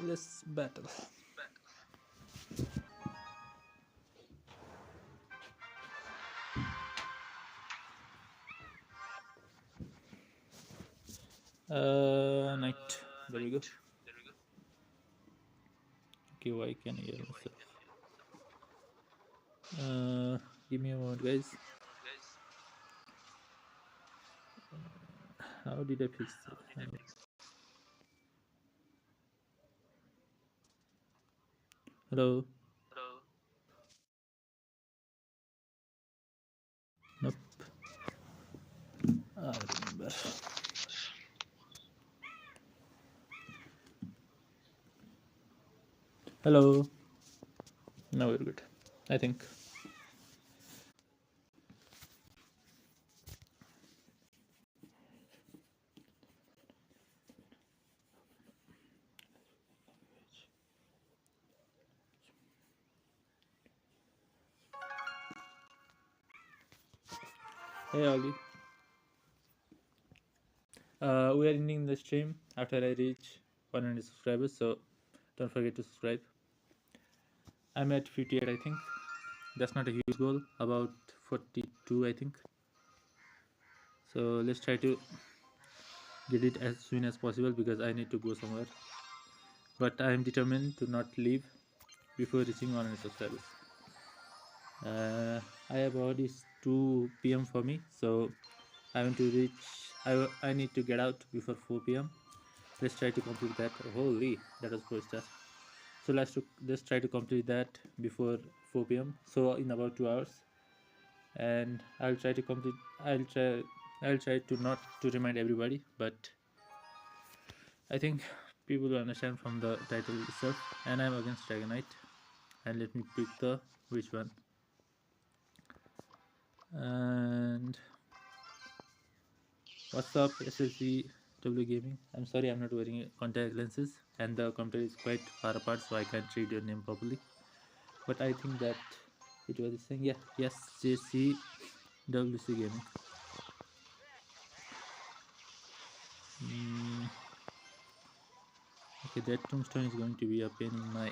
Let's battle. Knight. There we go. Okay, why can I hear myself? Give me a moment, guys. How did I fix it? Hello. Nope. I remember. Hello. Now we're good. I think. Hey, Ali. We are ending the stream after I reach 100 subscribers, so don't forget to subscribe. I'm at 58, I think. That's not a huge goal. About 42, I think. So let's try to get it as soon as possible because I need to go somewhere. But I am determined to not leave before reaching 100 subscribers. I have already 2 p.m. for me, so I want to reach. I need to get out before 4 p.m. Let's try to complete that. Holy, that was 4 stars. So let's try to complete that before 4 p.m. So in about 2 hours, and I'll try to complete. I'll try to not to remind everybody, but I think people will understand from the title itself. And I'm against Dragon Knight, and let me pick the which one. And what's up, SLCW Gaming? I'm sorry, I'm not wearing contact lenses, and the computer is quite far apart, so I can't read your name properly. But I think that it was saying, yeah, yes, JCWC Gaming. Okay, that tombstone is going to be a pain in my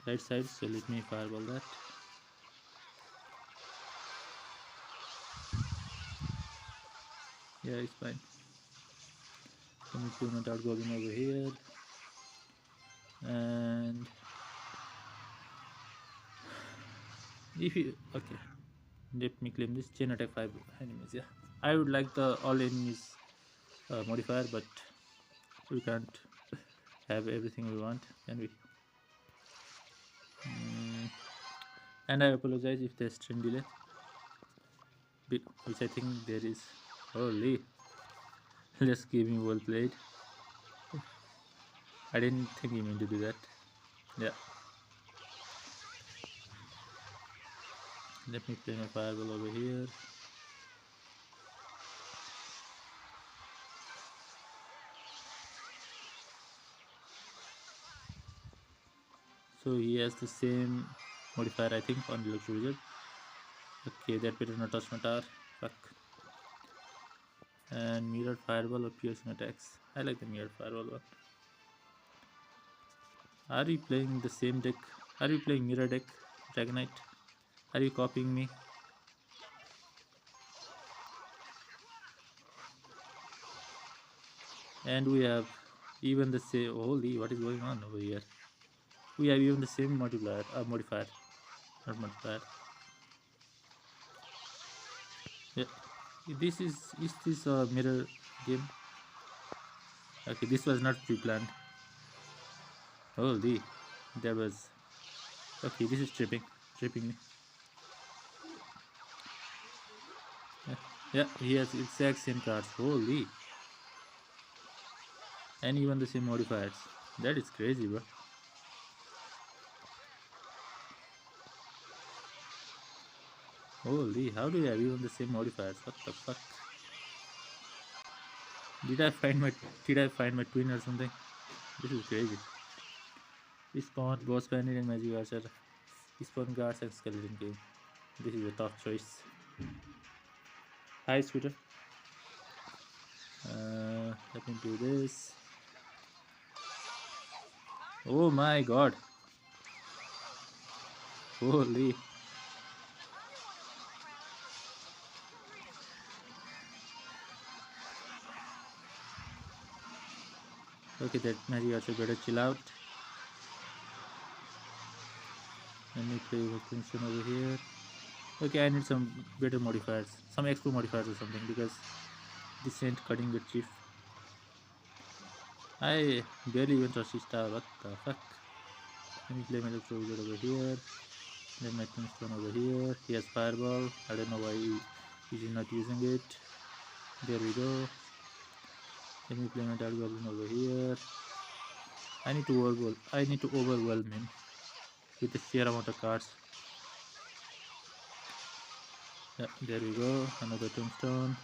right side, so let me fireball that. Yeah, it's fine. Let me tune it out goblin over here. And if you okay, let me claim this chain attack 5 enemies. Yeah, I would like the all enemies modifier, but we can't have everything we want, can we? And I apologize if there's stream delay, which I think there is. Holy, let's give me well played. I didn't think he meant to do that. Yeah, let me play my fireball over here. So he has the same modifier, I think, on Deluxe Wizard. Okay, that better not touch my tower. Fuck. And mirrored fireball or piercing attacks. I like the mirrored fireball one. Are we playing the same deck? Are we playing mirror deck, Dragon Knight? Are you copying me? And we have even the same. Holy, what is going on over here? We have even the same modifier. Not modifier. Yeah, is this a mirror game? Okay, this was not pre-planned. Holy, there was. Okay, this is tripping me. Yeah, he has exact same cards. Holy, and even the same modifiers. That is crazy, bro. Holy, how do you have even the same modifiers? What the fuck? Did I find my twin or something? This is crazy. Spawn, Boss Bandit and Magic Archer. Spawn Guards and Skeleton King. This is a tough choice. Hi, Scooter. Let me do this. Oh my god. Holy. Okay, that magic also better chill out. Let me play with Kingston over here. Okay, I need some better modifiers. Some expo modifiers or something because this ain't cutting the chief. I barely even touched his star. What the fuck? Let me play my Electro Wizard over here. Then my Tombstone over here. He has Fireball. I don't know why he's not using it. There we go. Let me play my Dark Goblin over here. I need to overwhelm him with the sheer amount of cards. Yeah, there we go. Another Tombstone.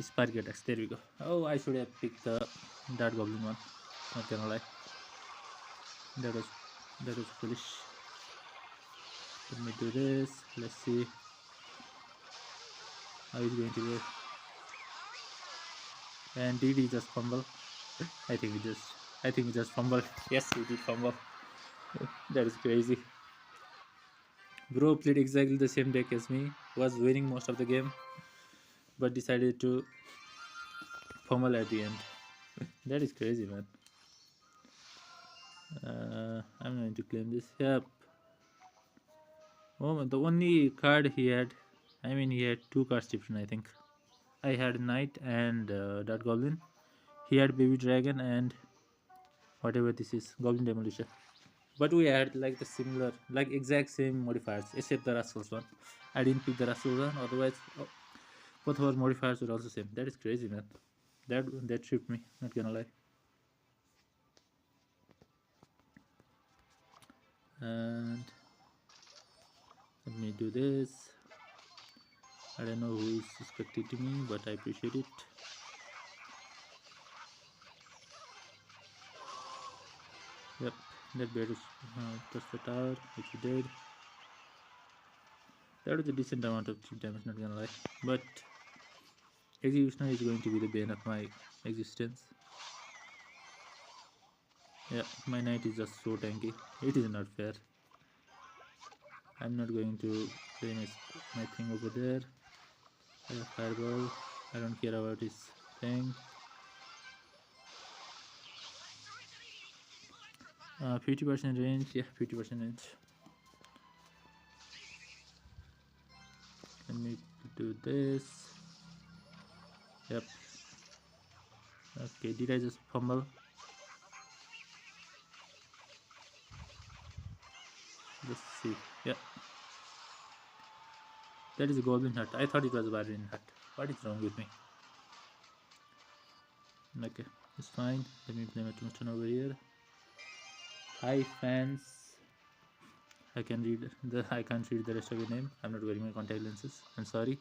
Spark attacks. There we go. Oh, I should have picked the Dark Goblin one. Not gonna lie. That was foolish. Let me do this. Let's see how he's going to go. And did he just fumble? I think he just fumbled. Yes, he did fumble. That is crazy. Bro played exactly the same deck as me. Was winning most of the game, but decided to fumble at the end. That is crazy, man. I'm going to claim this. Yep. Oh, the only card he had, I mean, he had two cards different, I think. I had Knight and Dark Goblin. He had Baby Dragon and whatever this is, Goblin Demolisher. But we had like the similar, like exact same modifiers, except the Rascals one. I didn't pick the Rascals one, otherwise, both of our modifiers were also same. That is crazy, man. That tripped me, not gonna lie. And let me do this. I don't know who is spectating me, but I appreciate it. Yep, that better touch the tower, which he did. That was a decent amount of chip damage, not gonna lie. But Executioner is going to be the bane of my existence. Yeah, my knight is just so tanky. It is not fair. I'm not going to play my thing over there. Fireball. I don't care about his thing. 50% range. Yeah, 50% range. Let me do this. Yep. Okay, did I just fumble? Let's see. Yeah. That is a Goblin Hut. I thought it was a Barbarian Hut. What is wrong with me? Okay, it's fine. Let me play my Tombstone over here. Hi fans. I can't read the rest of your name. I'm not wearing my contact lenses. I'm sorry.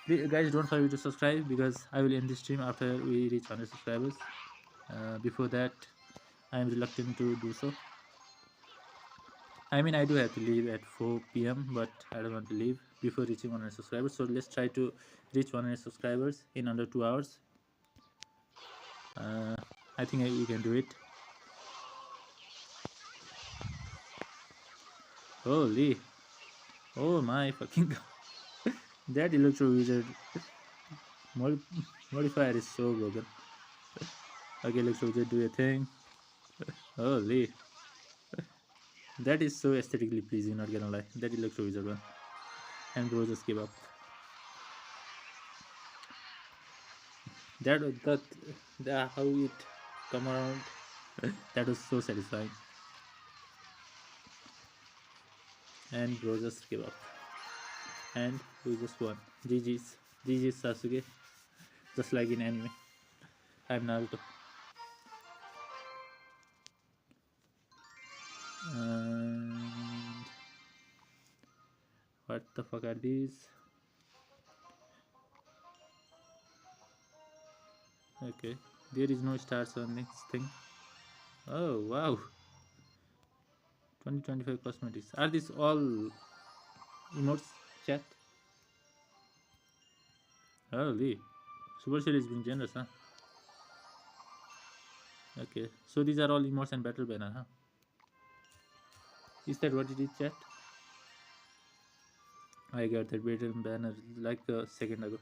Please, guys, don't forget to subscribe because I will end this stream after we reach 100 subscribers. Before that, I am reluctant to do so. I mean, I do have to leave at 4 p.m., but I don't want to leave before reaching 100 subscribers. So let's try to reach 100 subscribers in under 2 hours. I think we can do it. Holy. Oh my fucking god. That Electro Wizard modifier is so broken. Okay, Electro Wizard, do your thing. Holy. That is so aesthetically pleasing, not gonna lie. That Electro Wizard one. And bro just give up. That how it come around. That was so satisfying. And bro just give up. And we just won. GG's Sasuke. Just like in anime. I'm Naruto. And what the fuck are these? Okay, there is no stars on this thing. Oh wow, 2025 cosmetics. Are these all emotes, chat? Holy, Supercell is being generous, huh? Okay, so these are all emotes and battle banner, huh? Is that what it is, chat? I got that battle banner like a second ago.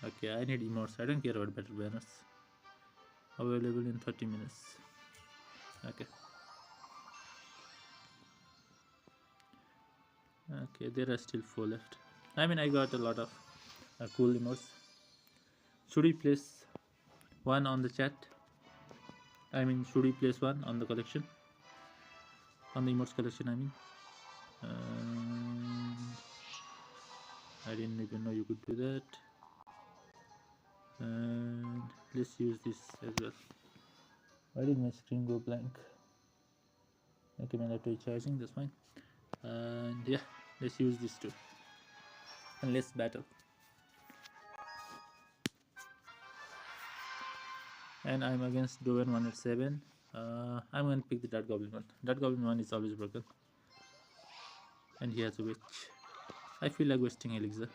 Okay, I need emotes. I don't care about battle banners. Available in 30 minutes. Okay. Okay, there are still 4 left. I mean, I got a lot of cool emotes. Should we place one on the chat? I mean, should we place one on the collection? On the emotes collection, I mean. I didn't even know you could do that. And let's use this as well. Why did my screen go blank? Okay, my laptop is charging, that's fine. And yeah, let's use this too. And let's battle. And I'm against Doven 107. I'm going to pick the Dart Goblin one. Dart Goblin one is always broken. And he has a witch. I feel like wasting elixir.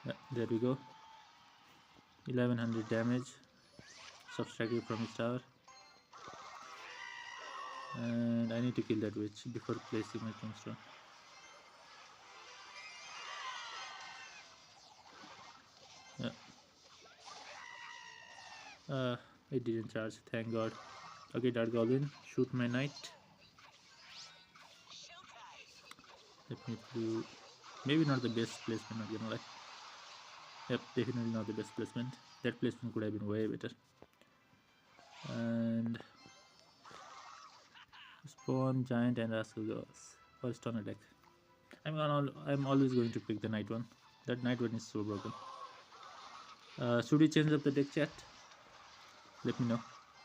Yeah, there we go. 1100 damage subtracted from his tower. And I need to kill that witch before placing my tombstone. It didn't charge, thank god. Okay, Dart Goblin, shoot my knight. Let me do. Maybe not the best placement, not gonna lie. Yep, definitely not the best placement. That placement could have been way better. And spawn giant and rascal goes. First on attack. I'm always going to pick the knight one. That knight one is so broken. Should we change up the deck, chat? Let me know.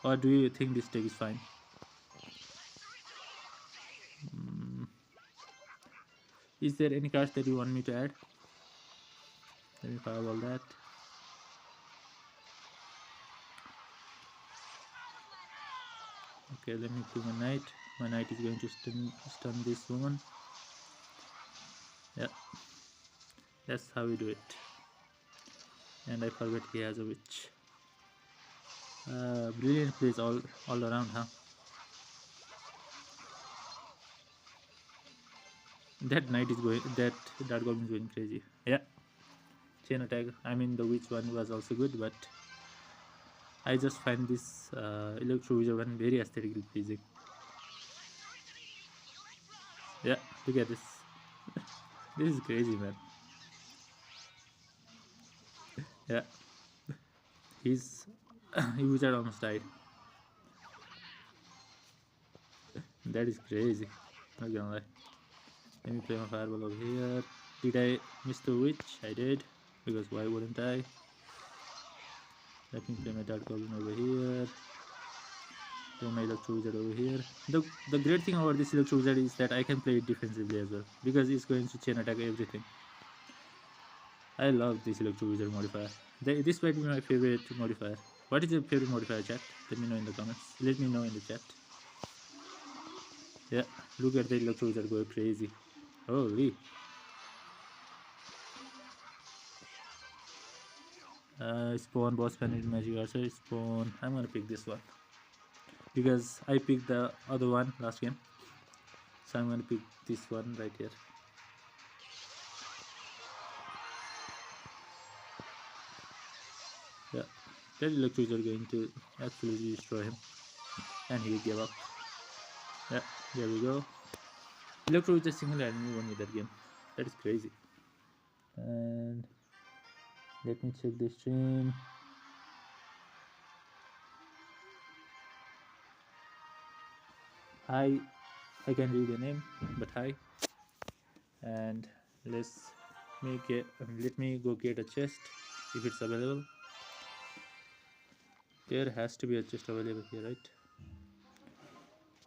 Or do you think this deck is fine? Is there any cards that you want me to add? Let me fireball that. Okay, let me kill my knight. My knight is going to stun this woman. Yeah, that's how we do it. And I forgot he has a witch. Brilliant plays all around, huh? That knight is going. That goblin is going crazy. Yeah, chain attack. I mean, the witch one was also good, but I just find this Electro Wizard one very aesthetically pleasing. Yeah, look at this. This is crazy, man. Yeah, his wizard almost died. That is crazy. Not gonna lie. Let me play my fireball over here. Did I miss the witch? I did. Because why wouldn't I? Let me play my Dart Goblin over here. Play my Electro Wizard over here. The great thing about this Electro Wizard is that I can play it defensively as well. Because it's going to chain attack everything. I love this Electro Wizard modifier. This might be my favorite modifier. What is your favorite modifier, chat? Let me know in the comments. Let me know in the chat. Yeah, look at the Electro Wizard go crazy. Holy. Spawn boss planet magic archer. Spawn. I'm gonna pick this one because I picked the other one last game, so I'm gonna pick this one right here. Yeah, that electric are going to absolutely destroy him, and he gave up. Yeah, there we go. Electro is a single-handedly won with that game. That is crazy. And let me check the stream. Hi, I can read your name, but hi. And let me go get a chest if it's available. There has to be a chest available here, right?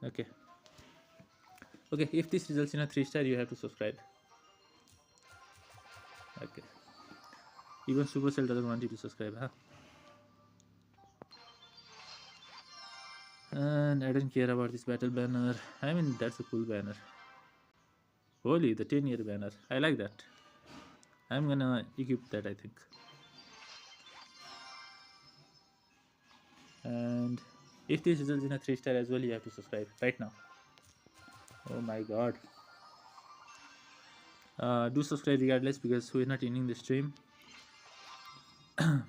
Okay. Okay, if this results in a 3-star, you have to subscribe. Okay. Even Supercell doesn't want you to subscribe, huh? And I don't care about this battle banner. I mean, that's a cool banner. Holy, the 10-year banner. I like that. I'm gonna equip that, I think. And if this results in a 3-star as well, you have to subscribe right now. Oh my god. Do subscribe regardless because we're not ending the stream. Mm,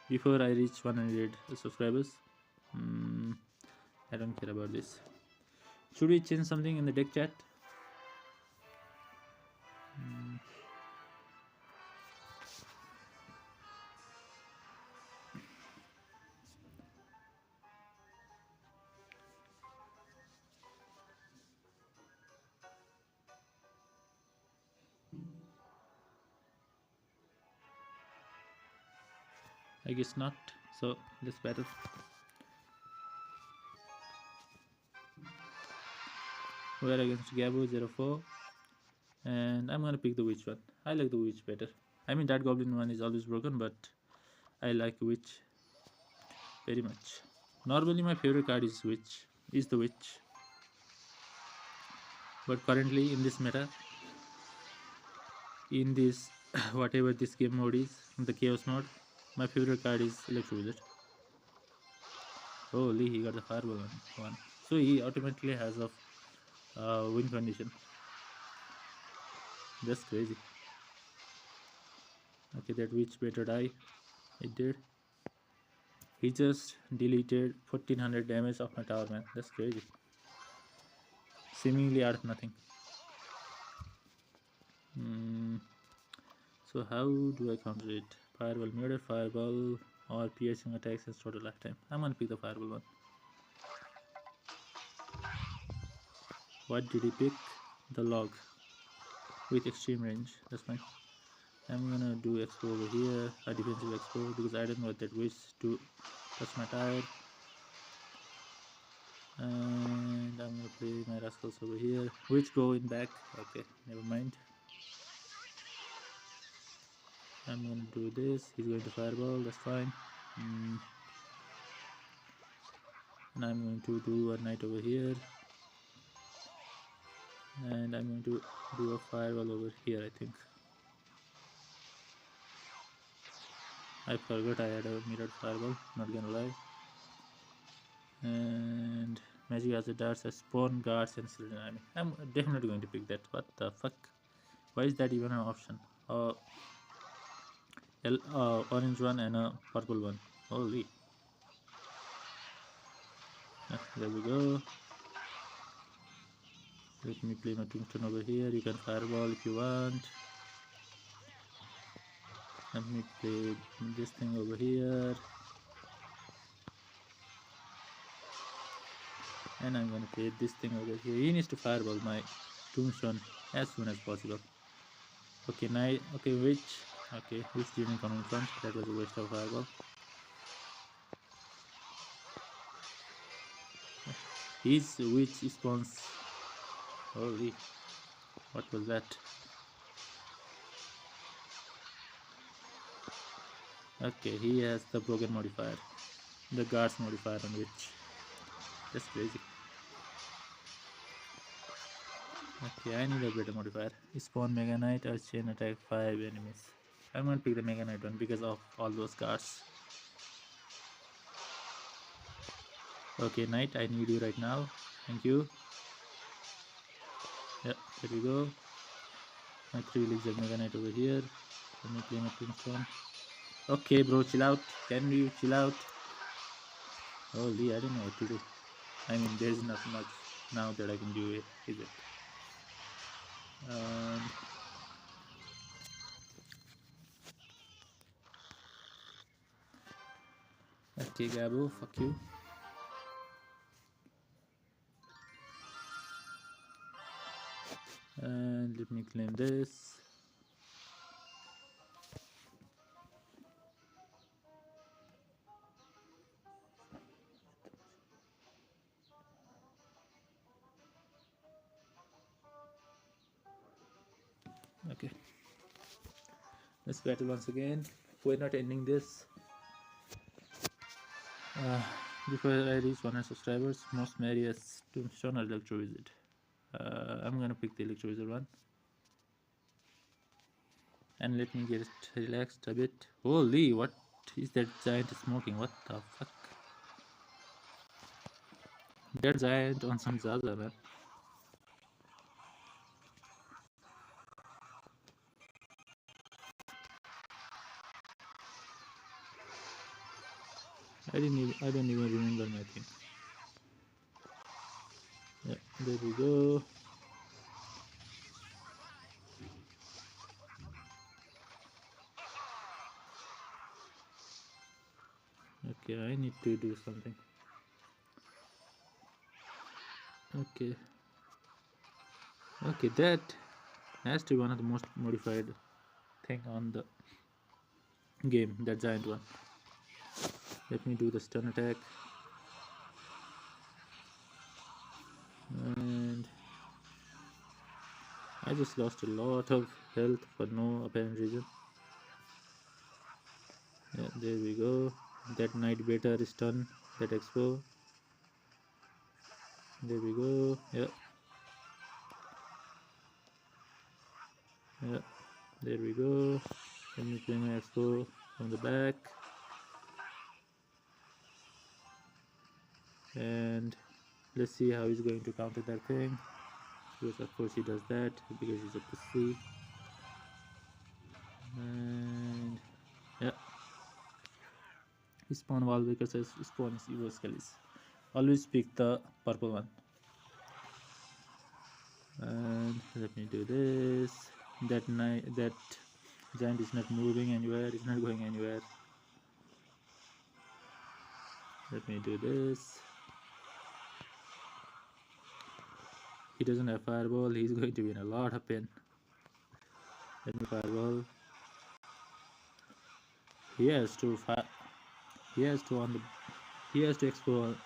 before I reach 100 subscribers. I don't care about this. Should we change something in the deck chat? I guess not. So let's battle. We're against Gabo04. And I'm gonna pick the witch one. I like the witch better. I mean that goblin one is always broken, but I like witch very much. Normally my favorite card is the witch. But currently in this meta, in this whatever this game mode is, the chaos mode, my favorite card is Electro Wizard. Holy, he got the fireball one. So he automatically has a win condition. That's crazy. Okay, that witch better die. It did. He just deleted 1400 damage of my tower, man. That's crazy. Seemingly out of nothing. So how do I counter it? Fireball, muted fireball, or piercing attacks and total lifetime. I'm gonna pick the fireball one. What did he pick? The log with extreme range. That's fine. I'm gonna do expo over here, a defensive expo, because I don't want that witch to touch my tower. And I'm gonna play my rascals over here. Witch go in back. Okay, never mind. I'm gonna do this. He's going to fireball. That's fine. And I'm going to do a knight over here. And I'm going to do a fireball over here, I think. I forgot I had a mirrored fireball, not gonna lie. And magic as a darts, a spawn guards and silver enemy. I'm definitely going to pick that. What the fuck? Why is that even an option? Orange one and a purple one. Holy. There we go. Let me play my tombstone over here. You can fireball if you want. Let me play this thing over here. And I'm gonna play this thing over here. He needs to fireball my tombstone as soon as possible. Okay, knight. Okay, witch. Okay, witch didn't come in front. That was a waste of fireball. His witch spawns. Holy, what was that? Okay, he has the broken modifier, the guards modifier on witch. That's crazy. Okay, I need a better modifier. Spawn Mega Knight or chain attack 5 enemies. I'm gonna pick the Mega Knight one because of all those cards. Okay, Knight, I need you right now. Thank you. Yeah, there we go. My 3 legs Mega Knight over here. Let me play my tombstone. Okay, bro, chill out. Can you chill out? Holy, I don't know what to do. I mean, there's not much now that I can do it, is it? Okay, Gabo, fuck you. And let me claim this. Okay, let's battle once again. We're not ending this. Before I reach 100 subscribers, most merriest tombstone or Electro Wizard. I'm gonna pick the Electro Wizard one. And let me get relaxed a bit. Holy, what is that giant smoking? What the fuck? That giant on some Zaza, man. I don't even remember my thing. Yeah, there we go. Okay, I need to do something. Okay. Okay, that has to be one of the most modified thing on the game, that giant one. Let me do the stun attack. And I just lost a lot of health for no apparent reason. Yeah, there we go. That Knight Beta stun, that expo. There we go. Yeah, yeah. There we go. Let me play my expo from the back. And let's see how he's going to counter that thing. Because of course he does that because he's a pussy. And yeah, spawn wall because spawn is Evo Skellies. Always pick the purple one. And let me do this. That giant is not moving anywhere, it's not going anywhere. Let me do this. He doesn't have fireball, he's going to be in a lot of pain. Let me fireball. He has to he has to explore.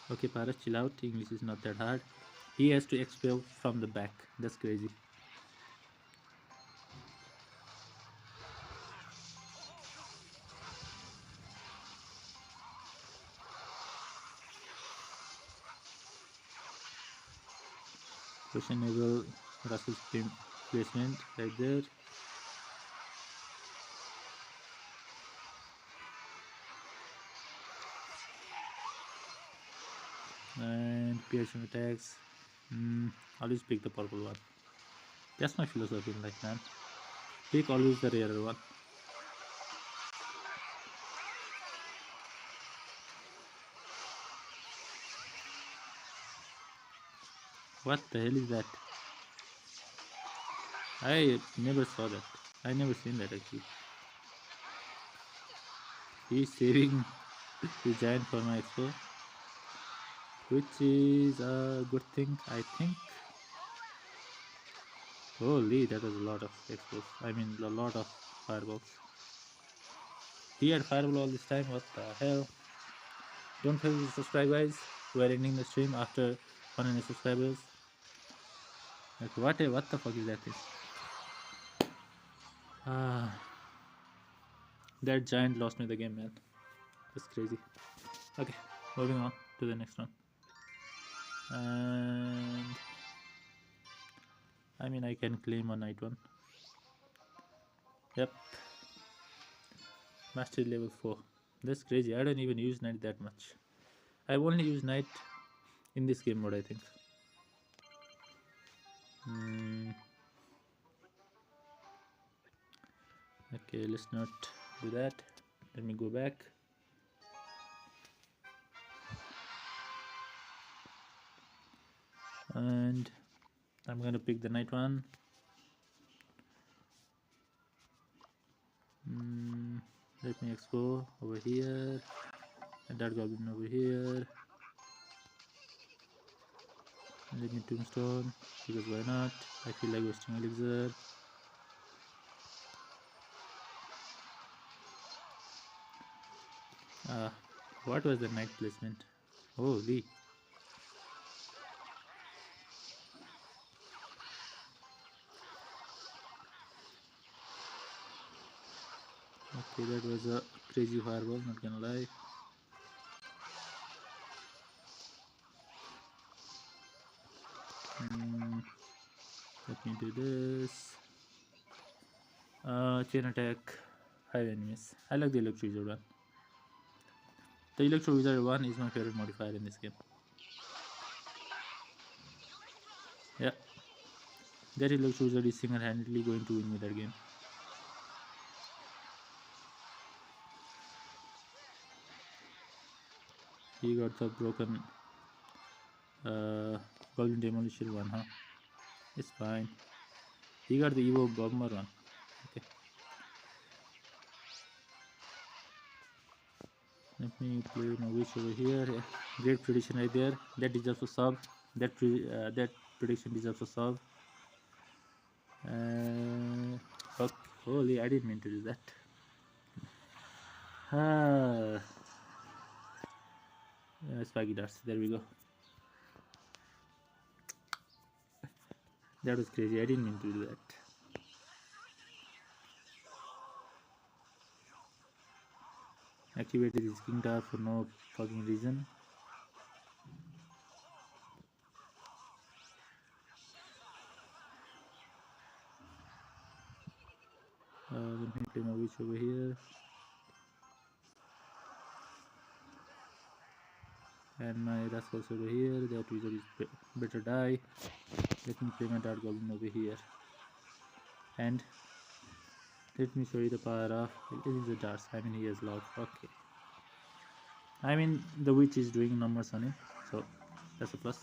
Okay, Paras, chill out. English is not that hard. He has to expel from the back. That's crazy. Questionable Russell's placement right there. And Pearson attacks. Always pick the purple one. That's my philosophy in life, man. Pick always the rarer one. What the hell is that? I never saw that. I never seen that actually. He's saving the giant for my expo, which is a good thing, I think. Holy, that was a lot of expos. I mean, a lot of fireballs. He had fireball all this time. What the hell? Don't forget to subscribe, guys. We're ending the stream after 100 subscribers. Like, what the fuck is that thing? Ah, that giant lost me the game, man. That's crazy. Okay, moving on to the next one. And I mean, I can claim a night one. Yep, mastery level 4. That's crazy. I don't even use night that much. I've only used night in this game mode, I think. Okay, let's not do that. Let me go back. And I'm gonna pick the night one. Let me explore over here. And that goblin over here. Let me tombstone because why not? I feel like wasting elixir. What was the night placement? Holy. Okay, that was a crazy fireball, not gonna lie. Let me do this. Chain attack, 5 enemies. I like the Electro Wizard one. The Electro Wizard one is my favorite modifier in this game. Yeah, that Electro Wizard is single-handedly going to win me that game. He got the broken Goblin Demolition one, huh? It's fine. He got the Evo Bomber one. Okay. Let me play my witch over here. Yeah. Great prediction right there. That deserves a sub. That prediction deserves a sub. Fuck. Holy, I didn't mean to do that. Spiky darts. There we go. That was crazy. I didn't mean to do that. Activated his King Tower for no fucking reason. Let me play my witch over here. And my rascals over here. That wizard is better die. Let me play my Dark Goblin over here. And let me show you the power of it is a darts. I mean, he has lock. Okay. I mean, the witch is doing numbers on him, so that's a plus.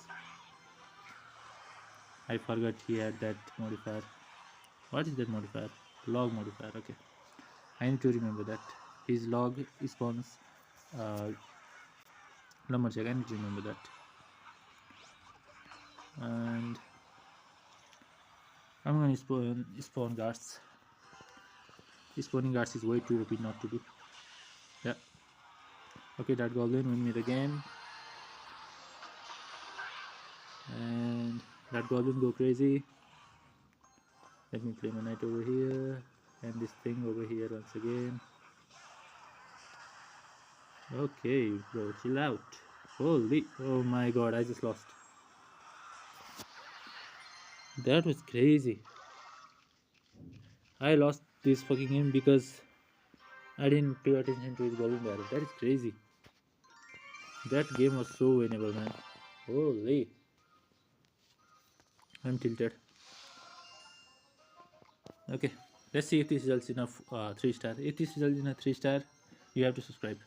I forgot he had that modifier. What is that modifier? Log modifier. Okay. I need to remember that. His log spawns Lumberjack. I need to remember that. And I'm going to spawn guards. Spawning guards is way too OP not to do. Yeah. Okay, that goblin win me the game. And that goblin go crazy. Let me play my knight over here. And this thing over here once again. Okay, bro, chill out. Holy, oh my god, I just lost. That was crazy. I lost this fucking game because I didn't pay attention to his goblin barrel. That is crazy. That game was so winnable, man. Holy. I'm tilted. Okay, let's see if this results in a 3-star. If this results in a 3-star, you have to subscribe.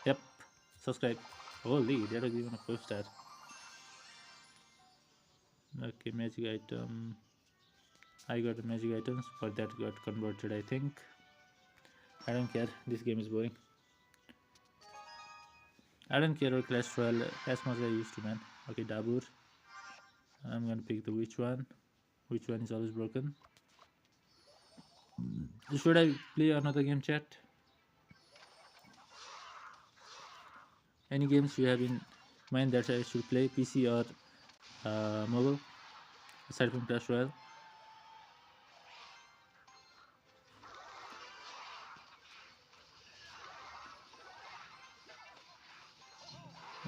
Yep, subscribe. Holy, that was even a 4-star. Okay, magic item. I got the magic items, but that got converted, I think. I don't care. This game is boring. I don't care about Clash Royale as much as I used to, man. Okay, Dabur. I'm gonna pick the which one. Which one is always broken? Should I play another game, chat? Any games you have in mind that I should play, PC or mobile, aside from Clash Royale?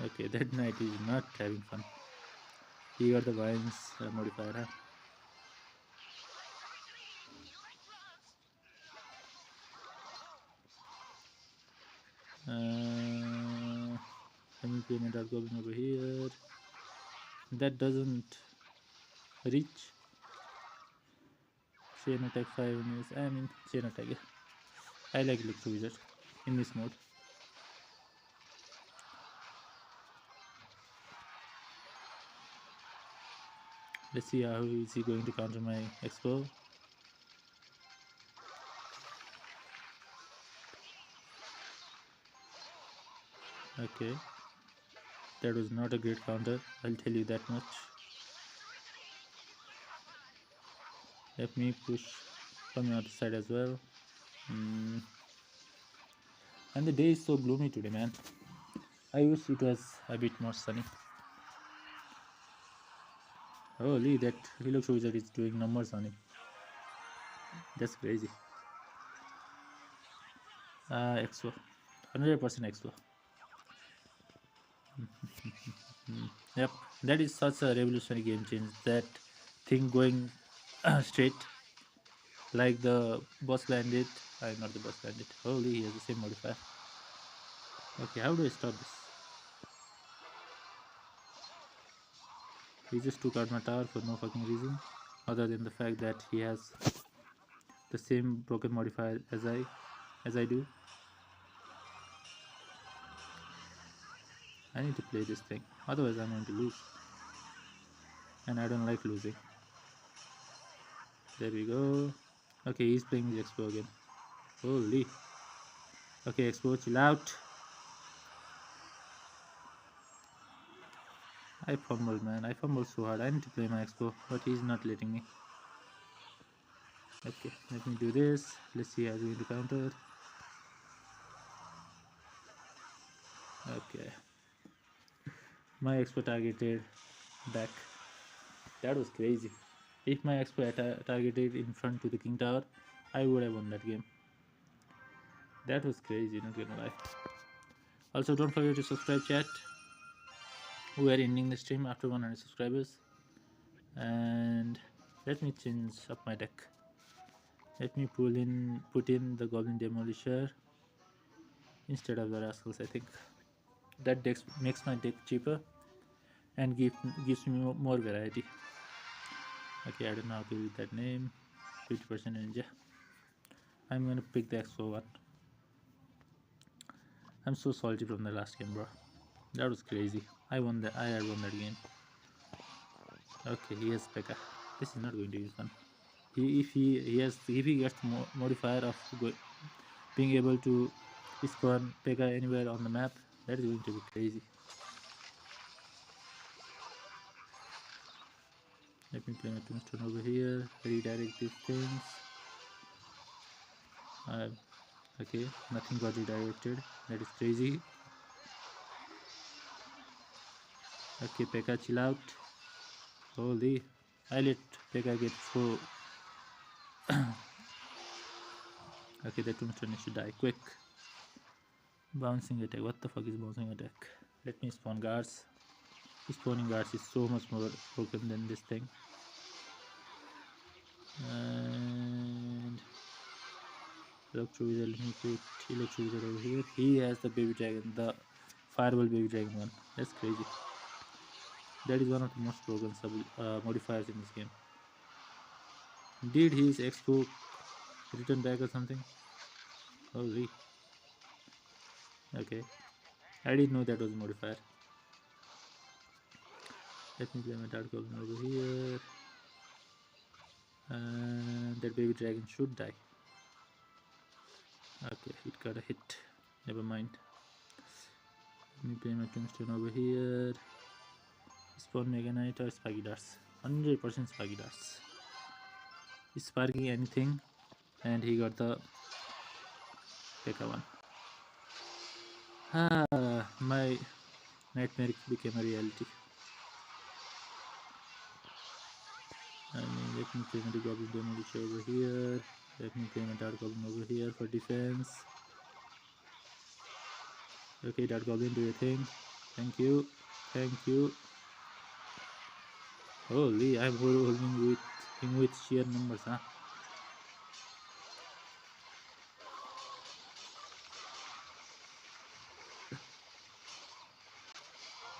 Okay, that knight is not having fun. He got the vines modifier, huh? Let me play my Dark Goblin over here. That doesn't reach. Chain attack 5 enemies. I mean, chain attack. Yeah. I like Electro Wizard in this mode. Let's see how is he going to counter my expo. Okay, that was not a great counter, I'll tell you that much. Let me push from the other side as well. And the day is so gloomy today, man. I wish it was a bit more sunny. Holy, that Electro Wizard is doing numbers on him. That's crazy. Expo, 100% Expo. Yep, that is such a revolutionary game change. That thing going straight. like the boss bandit. Not the boss bandit. Holy, he has the same modifier. Okay, how do I stop this? He just took out my tower for no fucking reason, other than the fact that he has the same broken modifier as I do. I need to play this thing, otherwise I'm going to lose, and I don't like losing. There we go. Okay, he's playing his Expo again. Holy. Okay, Expo, chill out. I fumbled, man. I fumbled so hard. I need to play my Expo, but he's not letting me. Okay, let me do this. Let's see how he's going to counter. Okay. My Expo targeted back. That was crazy. If my Expo targeted in front to the King Tower, I would have won that game. That was crazy, not gonna lie. Also, don't forget to subscribe, chat. We are ending the stream after 100 subscribers. And let me change up my deck. Let me put in the Goblin Demolisher instead of the Rascals. I think that deck makes my deck cheaper and gives me more variety. Okay, I don't know how to read that name. 50% ninja. I'm gonna pick the Expo one. I'm so salty from the last game, bro. That was crazy. I had won that game. Okay, he has P.E.K.K.A. This is not going to be fun. If he gets modifier of being able to spawn P.E.K.K.A. anywhere on the map, that is going to be crazy. Let me play my tombstone over here. Redirect these things. Okay, nothing got redirected. That is crazy. Okay, P.E.K.K.A. chill out. Holy, I let P.E.K.K.A. get 4. Okay, the tombstone needs to die quick. Bouncing attack. What the fuck is bouncing attack? Let me spawn guards. Spawning guards is so much more broken than this thing. And Electro Wizard, let me put Electro Wizard over here. He has the baby dragon, the Fireball baby dragon one. That's crazy. That is one of the most broken modifiers in this game. Did his Expo return back or something? Holy. Okay. I didn't know that was a modifier. Let me play my Dark Goblin over here. And that baby dragon should die. Okay, it got a hit. Never mind. Let me play my tombstone over here. Spawn Mega Knight or Sparky Darts. 100% Sparky Darts. He's sparking anything, and he got the P.E.K.K.A. one. My nightmare became a reality. Let me play my Goblin Demolisher over here. Let me play my Dark Goblin over here for defense. Okay, Dark Goblin, do your thing. Thank you. Thank you. Holy, I'm holding with sheer numbers, huh?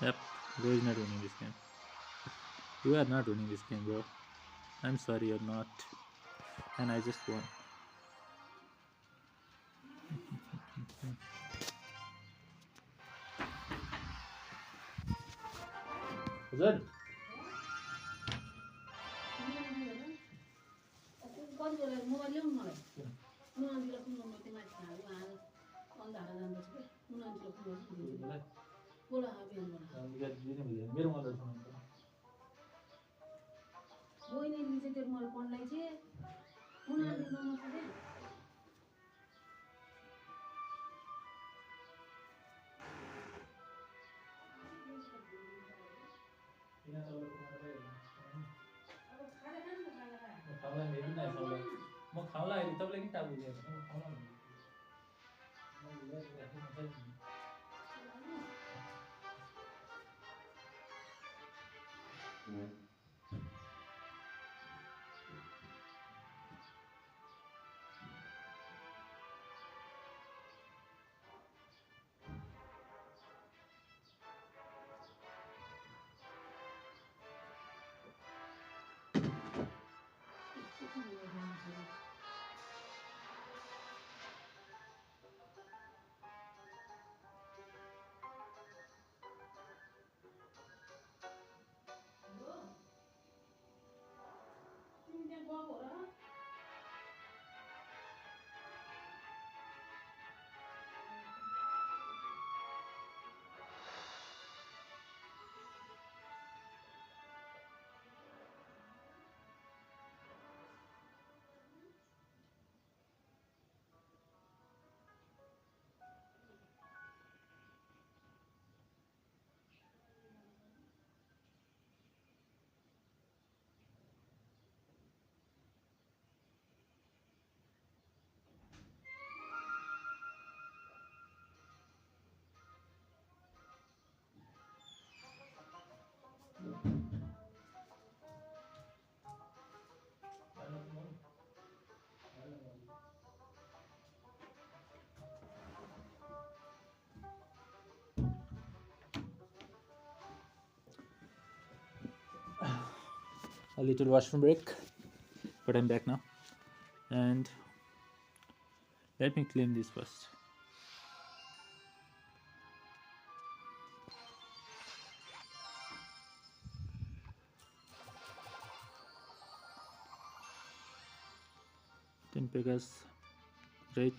Yep, bro is not winning this game. You are not winning this game, bro. I'm sorry, you're not. And I just won. Good. A little washroom break, but I'm back now. And let me claim this first. Ten Pegas, right?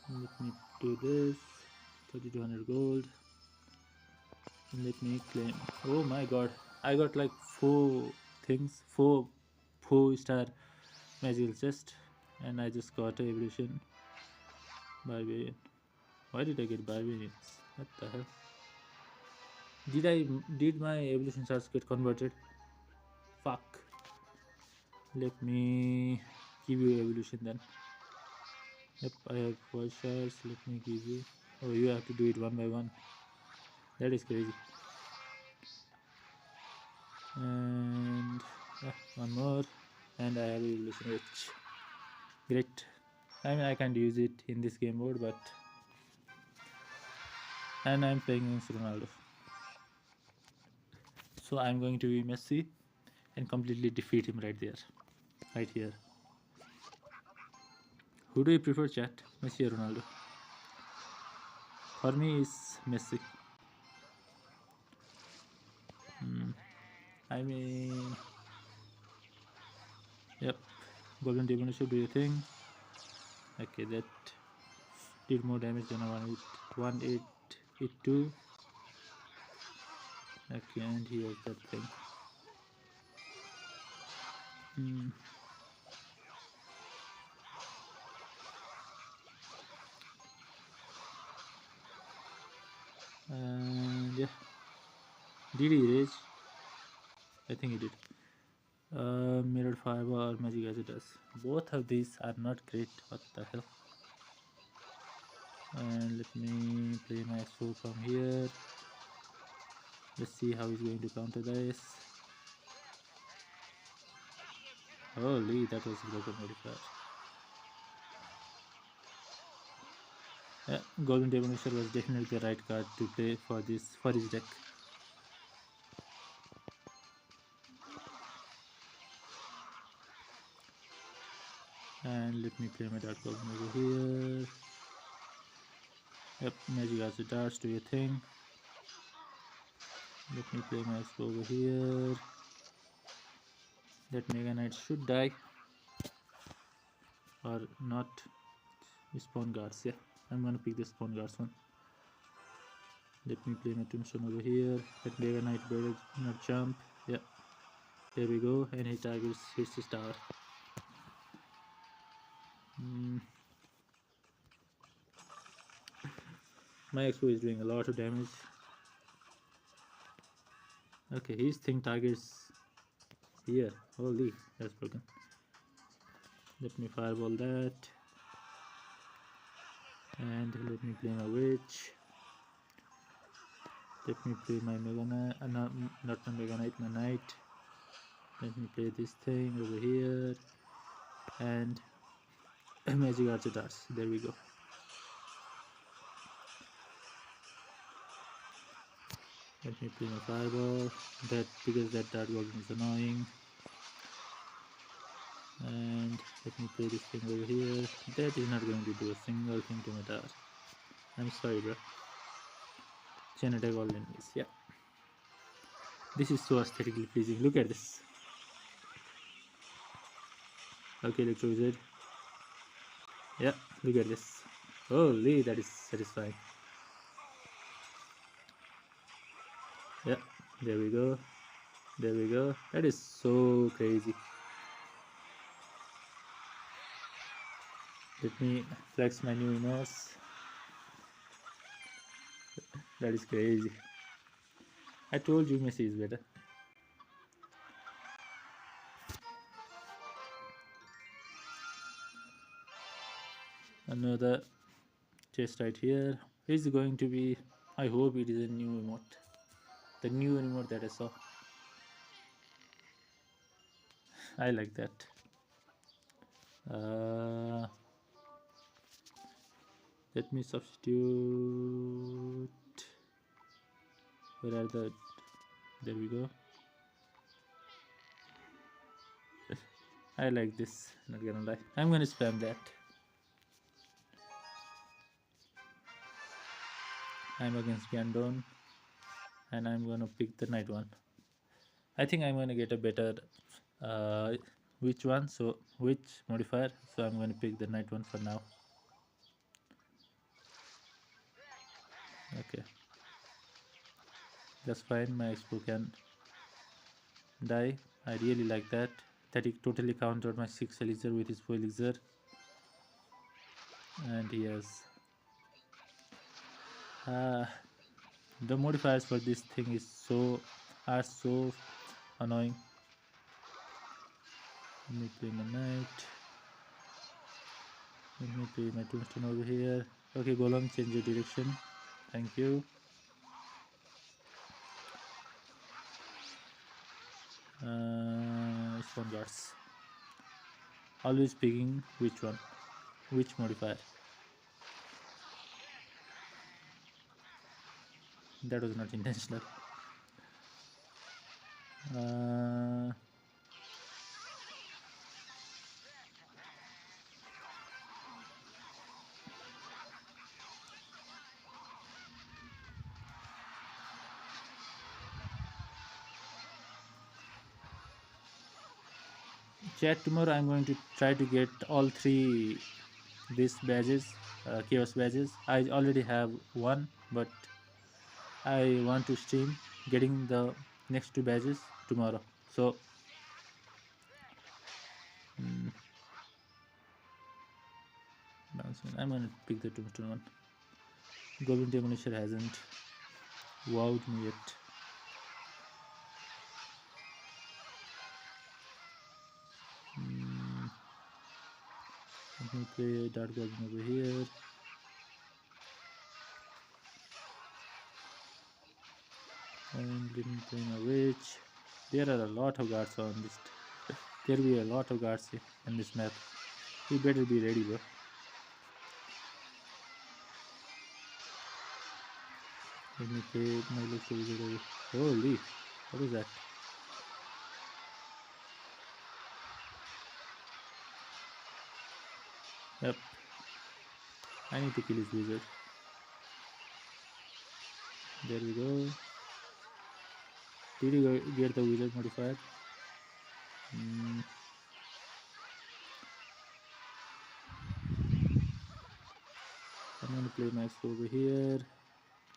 Let me do this. 3200 gold. And let me claim. Oh my god, I got like 4 things, 4 star magical chest, and I just got a evolution barbarian. Why did I get barbarians? What the hell? Did my evolution stars get converted? Fuck. Let me give you evolution then. Yep, I have 4 stars. Let me give you. Oh, you have to do it one by one. That is crazy. And one more, and I have evolution H. Great. I mean, I can't use it in this game mode, but and I'm playing against Ronaldo, so I'm going to be Messi and completely defeat him right there, right here. Who do you prefer, chat? Messi or Ronaldo? For me, it's Messi. I mean, yep. Golden Demon should do your thing. Okay, that did more damage than 1882. Okay, and here's that thing. And yeah, did he rage? I think he did. Mirrored fiber or magic as it does. Both of these are not great. What the hell? And let me play my Expo from here. Let's see how he's going to counter this. Holy, that was broken modifier. Yeah, Golden Diminisher was definitely the right card to play for his deck. And let me play my Dark Goblin over here. Yep, Magic as the darts, do your thing. Let me play my Expo over here. That Mega Knight should die. Or not. Spawn guards, yeah. I'm gonna pick the spawn guards one. Let me play my Tombstone over here. That Mega Knight better not jump. Yeah. There we go. And he targets his star. My Expo is doing a lot of damage. Okay, his thing targets here. Holy, that's broken. Let me fireball that. And let me play my witch. Let me play my Mega Knight, not my Mega Knight, my Knight. Let me play this thing over here. And Magic Archer Darts. There we go. Let me play my fireball. That because that Dart Goblin is annoying. And let me play this thing over here. That is not going to do a single thing to my Dart. I'm sorry, bro. Chain attack all enemies. Yeah. This is so aesthetically pleasing. Look at this. Okay, Electro Wizard. Yeah, look at this. Holy, that is satisfying. Yeah, there we go. There we go. That is so crazy. Let me flex my new emotes. That is crazy. I told you Messi is better. Another chest right here. Is going to be. I hope it is a new emote. The new emote that I saw. I like that. Uh, Let me substitute. Where are the? There we go. I like this. Not gonna lie. I'm gonna spam that. I'm against Gandon, and I'm gonna pick the night one. I think I'm gonna get a better uh, which one. So which modifier? So I'm gonna pick the night one for now. Okay, that's fine. My expo can die. I really like that. That he totally countered my 6 elixir with his 4 elixir, and he has uh, the modifiers for this thing is are so annoying. Let me play my knight. Let me play my tombstone over here. Okay, Golem, change your direction. Thank you. Stone guards. Always picking which one, which modifier. That was not intentional. Uh, Chat, tomorrow I'm going to try to get all 3 these badges, chaos badges. I already have one, but I want to stream getting the next 2 badges tomorrow. So I'm gonna pick the tombstone one. Goblin Demolisher hasn't wowed me yet. Let me play Dark Goblin over here. And let me play my witch. There are a lot of guards on this. There will be a lot of guards in this map. You better be ready, bro. Let me play my Electro Wizard over. Holy, what is that? Yep, I need to kill his wizard. There we go. Did you get the wizard modifier? I'm gonna play my expo over here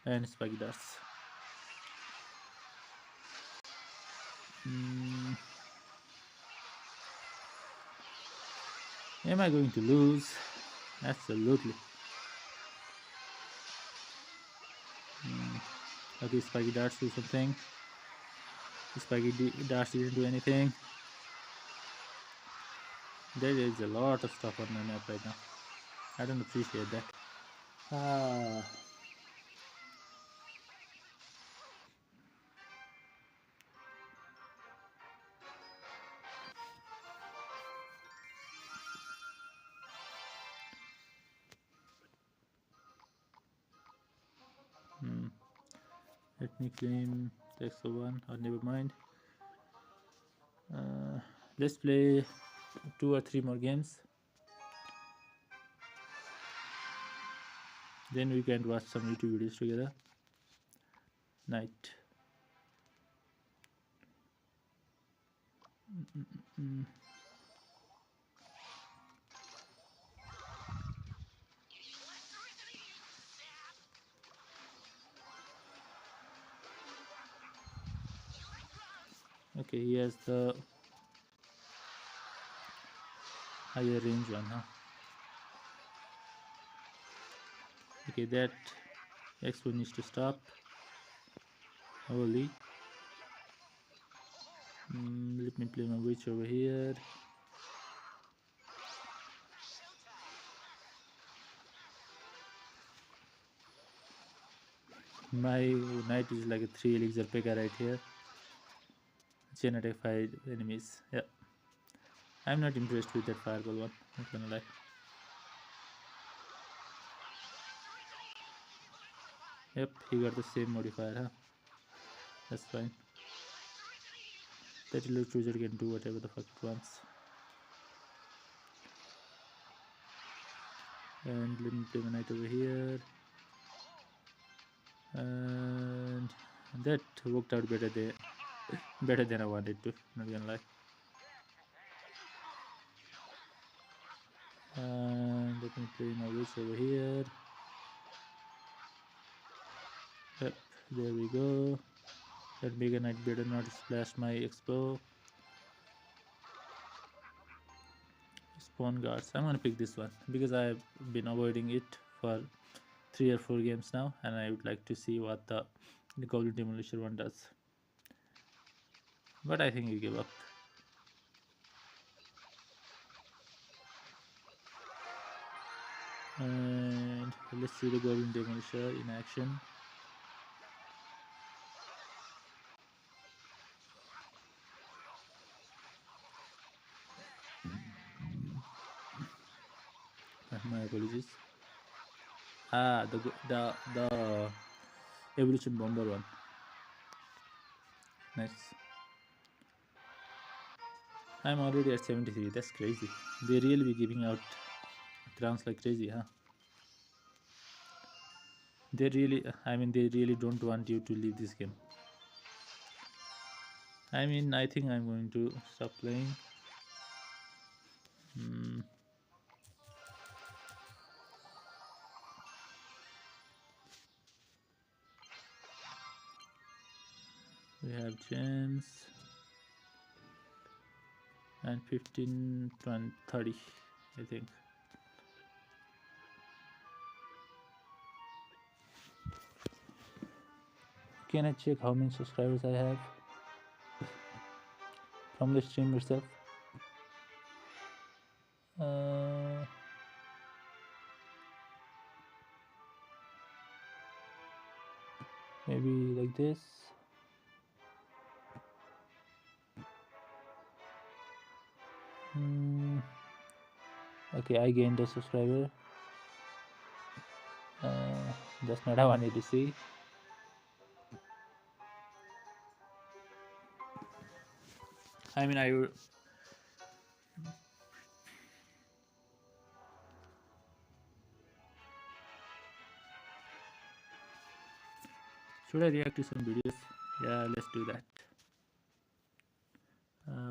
and spiky darts. Am I going to lose? Absolutely. Okay, spiky darts do something. Spiky darts didn't do anything. There is a lot of stuff on my map right now. I don't appreciate that. Ah. Let me claim the extra one, or never mind. Let's play 2 or 3 more games. Then we can watch some YouTube videos together. Night. Okay, he has the higher range one, huh? Okay, that Expo needs to stop. Holy. Let me play my witch over here. My knight is like a 3 elixir Pekka right here. Chain attack 5 enemies. Yeah. I'm not impressed with that fireball one, not gonna lie. Yep, he got the same modifier, huh? That's fine. That little cruiser can do whatever the fuck it wants. And let me play my knight over here. And that worked out better than I wanted to, not gonna lie. And let me play my witch over here. Yep, there we go. That Mega Knight better not splash my Expo. Spawn guards. I'm gonna pick this one because I've been avoiding it for 3 or 4 games now, and I would like to see what the Goblin Demolisher one does. But I think you give up. And let's see the Goblin Demolisher in action. My apologies. The Evolution Bomber one. Nice. I'm already at 73. That's crazy. They really be giving out crowns like crazy, huh? They really don't want you to leave this game. I think I'm going to stop playing. We have gems and 15, 20, 30, I think. Can I check how many subscribers I have from the stream itself? Maybe like this. Okay, I gained a subscriber. That's not how I wanted to see. I mean, I should I react to some videos? Yeah, let's do that.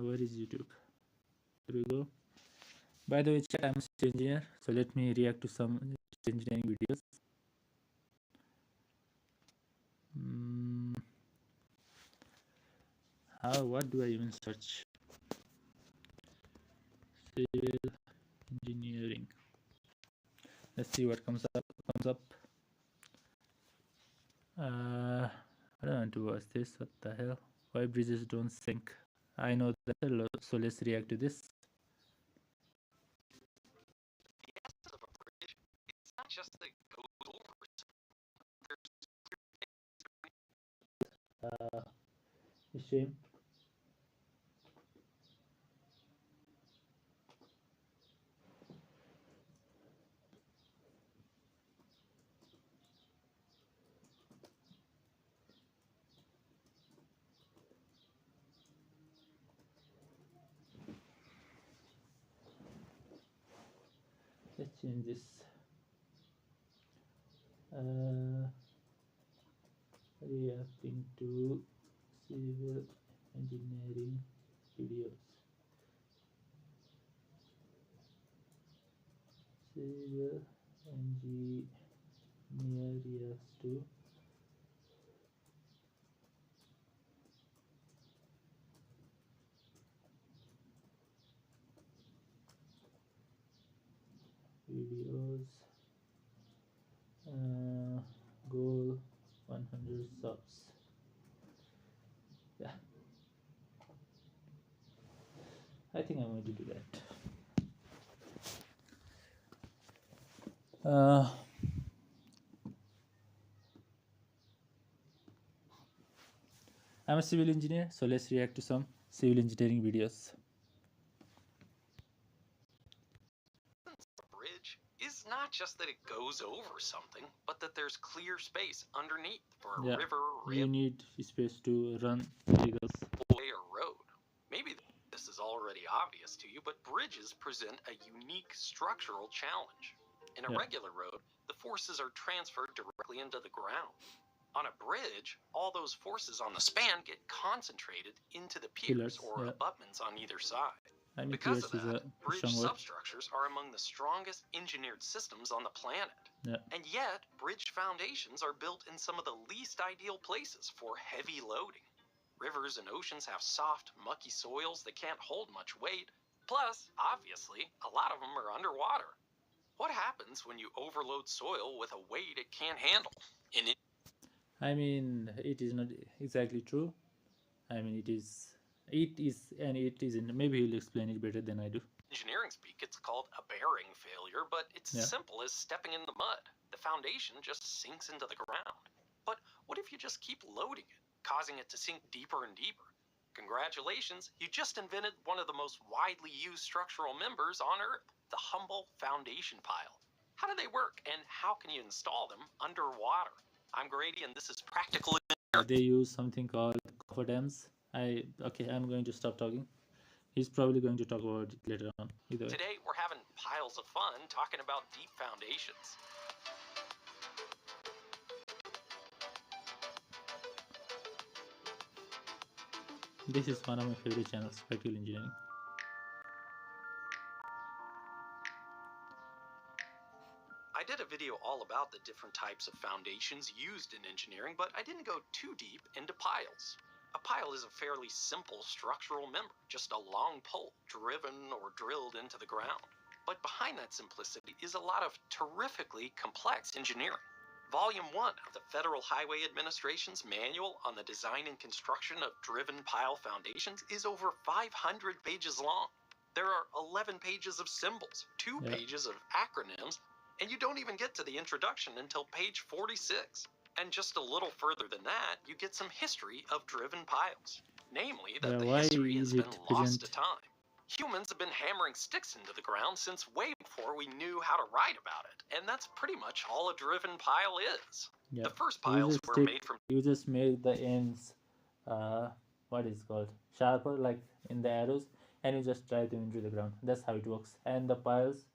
Where is YouTube? Here we go. By the way, chat, I'm a software engineer, so let me react to some engineering videos. What do I even search? Civil engineering. Let's see what comes up. I don't want to watch this. What the hell? Why bridges don't sink? I know that, so let's react to this. Shame. Let's change this. Reacting to civil engineering videos. Civil engineer reacts to I think I'm going to do that. I'm a civil engineer, so let's react to some civil engineering videos. Bridge is not just that it goes over something, but that there's clear space underneath for a river, You need space to run vehicles. railway, or road. Maybe this is already obvious to you, but bridges present a unique structural challenge. In a regular road, the forces are transferred directly into the ground. On a bridge, all those forces on the span get concentrated into the piers or abutments on either side. Because of that, bridge substructures are among the strongest engineered systems on the planet. And yet, bridge foundations are built in some of the least ideal places for heavy loading. Rivers and oceans have soft, mucky soils that can't hold much weight. Plus, obviously, a lot of them are underwater. What happens when you overload soil with a weight it can't handle? I mean, it is not exactly true. I mean, it is, and it isn't. Maybe he'll explain it better than I do. Engineering speak, it's called a bearing failure, but it's as simple as stepping in the mud. The foundation just sinks into the ground. But what if you just keep loading it, causing it to sink deeper and deeper? Congratulations, you just invented one of the most widely used structural members on Earth, the humble foundation pile. How do they work, and how can you install them underwater? I'm Grady, and this is Practical Engineering. They use something called cofferdams. I'm going to stop talking. He's probably going to talk about it later on. Either way. Today, we're having piles of fun talking about deep foundations. This is one of my favorite channels, Practical Engineering. I did a video all about the different types of foundations used in engineering, but I didn't go too deep into piles. A pile is a fairly simple structural member, just a long pole driven or drilled into the ground. But behind that simplicity is a lot of terrifically complex engineering. Volume 1 of the Federal Highway Administration's Manual on the Design and Construction of Driven Pile Foundations is over 500 pages long. There are 11 pages of symbols, 2 pages of acronyms, and you don't even get to the introduction until page 46. And just a little further than that, you get some history of driven piles. Namely, that the history has been lost to time. Humans have been hammering sticks into the ground since way before we knew how to write about it, and that's pretty much all a driven pile is. The first piles were made from... You just make the ends, what is called, sharper, like in the arrows, and you just drive them into the ground. That's how it works. And the piles,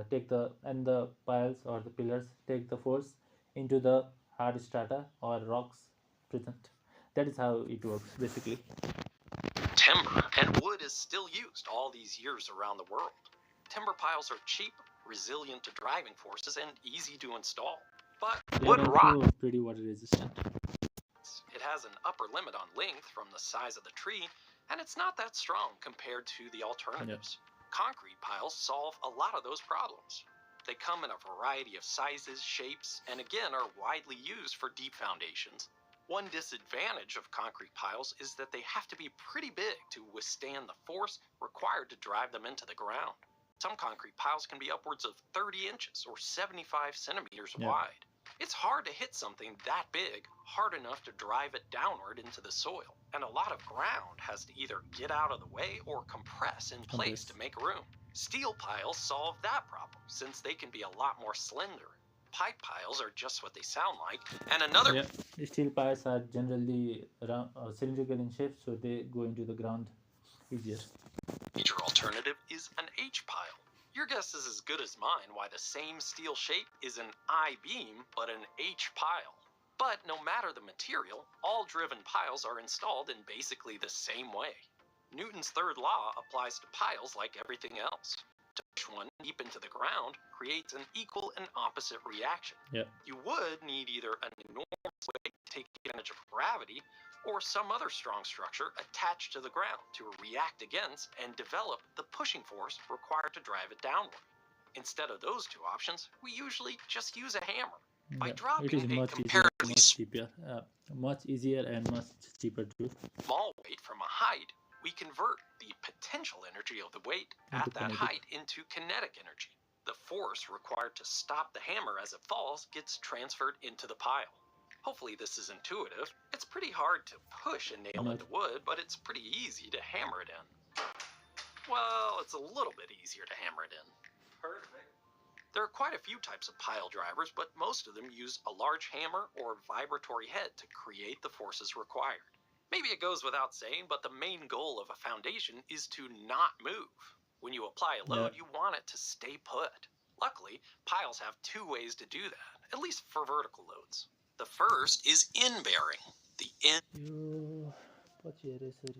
take the piles or the pillars take the force into the hard strata or rocks present. That is how it works, basically. Timber and wood is still used all these years around the world. Timber piles are cheap, resilient to driving forces, and easy to install. But wood rot is pretty water resistant. It has an upper limit on length from the size of the tree, and it's not that strong compared to the alternatives. Concrete piles solve a lot of those problems. They come in a variety of sizes, shapes, and again are widely used for deep foundations. One disadvantage of concrete piles is that they have to be pretty big to withstand the force required to drive them into the ground. Some concrete piles can be upwards of 30 inches or 75 centimeters wide. It's hard to hit something that big hard enough to drive it downward into the soil, and a lot of ground has to either get out of the way or compress in place to make room. Steel piles solve that problem since they can be a lot more slender. Pipe piles are just what they sound like, and another... Steel piles are generally round, cylindrical in shape, so they go into the ground easier. Major alternative is an H-pile. Your guess is as good as mine why the same steel shape is an I-beam, but an H-pile. But no matter the material, all driven piles are installed in basically the same way. Newton's third law applies to piles like everything else. To push one deep into the ground creates an equal and opposite reaction. You would need either an enormous weight to take advantage of gravity or some other strong structure attached to the ground to react against and develop the pushing force required to drive it downward. Instead of those two options, we usually just use a hammer. By Yeah, it dropping is a much easier, comparatively much easier and much cheaper too. small weight from a height, we convert the potential energy of the weight Into at that kinetic. height into kinetic energy. The force required to stop the hammer as it falls gets transferred into the pile. Hopefully this is intuitive. It's pretty hard to push a nail Not into wood, but it's pretty easy to hammer it in. Well, it's a little bit easier to hammer it in. Perfect. There are quite a few types of pile drivers, but most of them use a large hammer or vibratory head to create the forces required. Maybe it goes without saying, but the main goal of a foundation is to not move. When you apply a load, yeah. you want it to stay put. Luckily, piles have two ways to do that, at least for vertical loads. The first is in-bearing. The in You pode essere